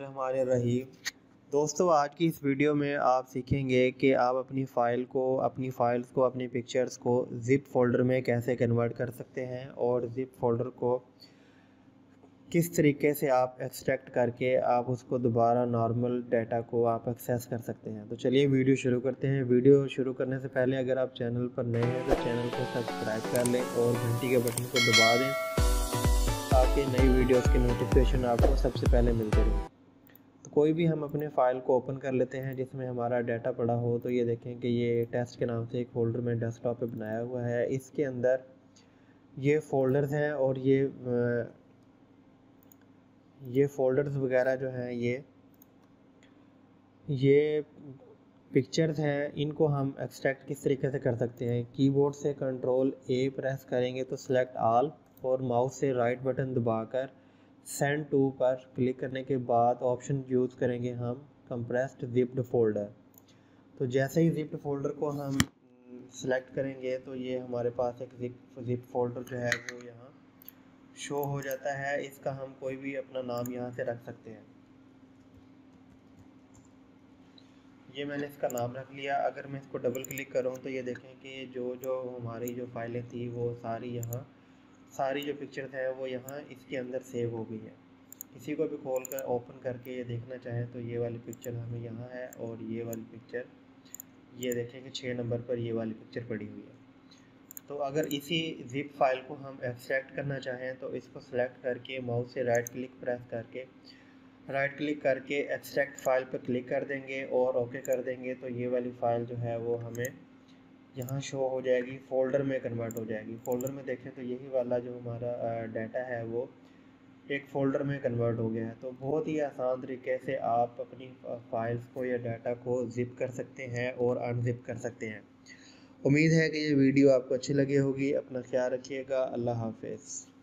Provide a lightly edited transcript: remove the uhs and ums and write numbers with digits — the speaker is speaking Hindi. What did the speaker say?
बिस्मिल्लाहिर्रहमानिर्रहीम। दोस्तों, आज की इस वीडियो में आप सीखेंगे कि आप अपनी फ़ाइल्स को अपनी पिक्चर्स को ज़िप फ़ोल्डर में कैसे कन्वर्ट कर सकते हैं और ज़िप फ़ोल्डर को किस तरीके से आप एक्सट्रैक्ट करके आप उसको दोबारा नॉर्मल डाटा को आप एक्सेस कर सकते हैं। तो चलिए वीडियो शुरू करते हैं। वीडियो शुरू करने से पहले अगर आप चैनल पर नए हैं तो चैनल को सब्सक्राइब कर लें और घंटी के बटन को दबा दें ताकि नई वीडियोस की नोटिफिकेशन आपको सबसे पहले मिलते रहे। तो कोई भी हम अपने फ़ाइल को ओपन कर लेते हैं जिसमें हमारा डाटा पड़ा हो। तो ये देखें कि ये टेस्ट के नाम से एक फ़ोल्डर में डेस्कटॉप पे बनाया हुआ है। इसके अंदर ये फ़ोल्डर्स हैं और ये फ़ोल्डर्स वगैरह जो हैं ये पिक्चर्स हैं। इनको हम एक्सट्रैक्ट किस तरीके से कर सकते हैं। कीबोर्ड से कंट्रोल ए प्रेस करेंगे तो सिलेक्ट ऑल और माउस से राइट बटन दबाकर सेंड टू पर क्लिक करने के बाद ऑप्शन यूज़ करेंगे हम कंप्रेस्ड जिप्ड फ़ोल्डर। तो जैसे ही जिप्ड फ़ोल्डर को हम सेलेक्ट करेंगे तो ये हमारे पास एक जिप फ़ोल्डर जो है वो यहाँ शो हो जाता है। इसका हम कोई भी अपना नाम यहाँ से रख सकते हैं। ये मैंने इसका नाम रख लिया। अगर मैं इसको डबल क्लिक करूँ तो ये देखें कि जो हमारी जो फाइलें थी वो सारी जो पिक्चर्स हैं वो यहाँ इसके अंदर सेव हो गई है। किसी को भी खोल कर ओपन करके ये देखना चाहें तो ये वाली पिक्चर हमें यहाँ है और ये वाली पिक्चर ये देखें कि 6 नंबर पर ये वाली पिक्चर पड़ी हुई है। तो अगर इसी ज़िप फाइल को हम एक्सट्रैक्ट करना चाहें तो इसको सेलेक्ट करके माउस से राइट क्लिक करके एक्सट्रैक्ट फ़ाइल पर क्लिक कर देंगे और ओके कर देंगे तो ये वाली फ़ाइल जो है वो हमें यहाँ शो हो जाएगी, फ़ोल्डर में कन्वर्ट हो जाएगी। फ़ोल्डर में देखें तो यही वाला जो हमारा डाटा है वो एक फ़ोल्डर में कन्वर्ट हो गया है। तो बहुत ही आसान तरीके से आप अपनी फ़ाइल्स को या डाटा को ज़िप कर सकते हैं और अनज़िप कर सकते हैं। उम्मीद है कि ये वीडियो आपको अच्छी लगी होगी। अपना ख्याल रखिएगा। अल्लाह हाफ़िज़।